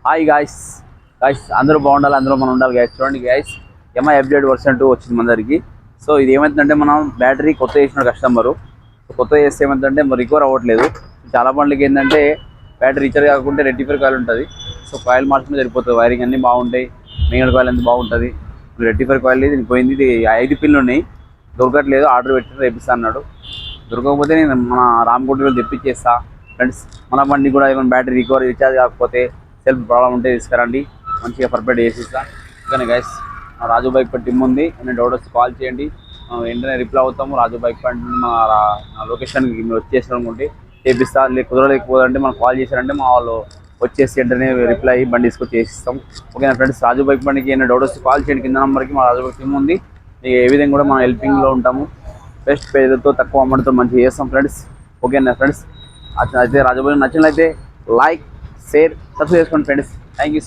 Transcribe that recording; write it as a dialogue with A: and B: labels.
A: Hi guys అందరూ బాగుండాలి, అందరూ మనం ఉండాలి గాయస్. చూడండి గాయస్, ఎంఐ అప్డేట్ వర్షన్ 2 వచ్చింది మన దగ్గరికి. సో ఇది ఏమైందంటే మనం బ్యాటరీ కొత్త చేసిన కస్టమరు కొత్త చేస్తే ఏమైందంటే మరి రికవర్ అవ్వట్లేదు. చాలా బండ్లకి ఏంటంటే బ్యాటరీ రీఛార్జ్ కాకుంటే రెక్టిఫైర్ కాయిల్ ఉంటుంది. సో కాయిల్ మార్చుకుంటే సరిపోతుంది, వైరింగ్ అన్నీ బాగుంటాయి, మెయిన్ కాయిల్ అంతా బాగుంటుంది. రెక్టిఫైర్ కాయిల్ ఇది పోయింది, ఇది 5 పిన్లు ఉన్నాయి, దొరకట్లేదు. ఆర్డర్ పెట్టి తెప్పిస్తా అన్నాడు. దొరకకపోతే నేను మన రామగుంటలో తెప్పించేస్తా ఫ్రెండ్స్. మన బండి కూడా ఏమైనా బ్యాటరీ రికవర్ రీఛార్జ్ కాకపోతే సెల్ఫ్ ప్రాబ్లం ఉంటే తీసుకురండి, మంచిగా పర్ఫెక్ట్ చేసిస్తా. ఓకేనా గైస్, రాజు బైక్ పై టీమ్ ఉంది, నేను డౌట్ వస్తే కాల్ చేయండి, వెంటనే రిప్లై అవుతాము. రాజు బైక్ పై మా లొకేషన్కి మీరు వచ్చేసారు అనుకుంటే చేపిస్తా, కుదరలేకపోదంటే మనం కాల్ చేశారంటే మా వాళ్ళు వచ్చేసి వెంటనే రిప్లై అయ్యి బండి తీసుకొచ్చి చేసిస్తాం. ఓకేనా ఫ్రెండ్స్, రాజు బైక్ బండికి ఏమైనా డౌట్ వస్తే కాల్ చేయండి, కింద నెంబర్కి మా రాజు బైక్ టీమ్ ఉంది. మీకు ఏ విధంగా కూడా మనం హెల్పింగ్లో ఉంటాము, బెస్ట్ పేరుతో తక్కువ అమౌంట్తో మంచిగా చేస్తాం ఫ్రెండ్స్. ఓకేనా ఫ్రెండ్స్, అయితే రాజు బైక్ నచ్చినట్లయితే లైక్, షేర్, సబ్స్క్రైబ్ చేసుకోండి ఫ్రెండ్స్. Thank you.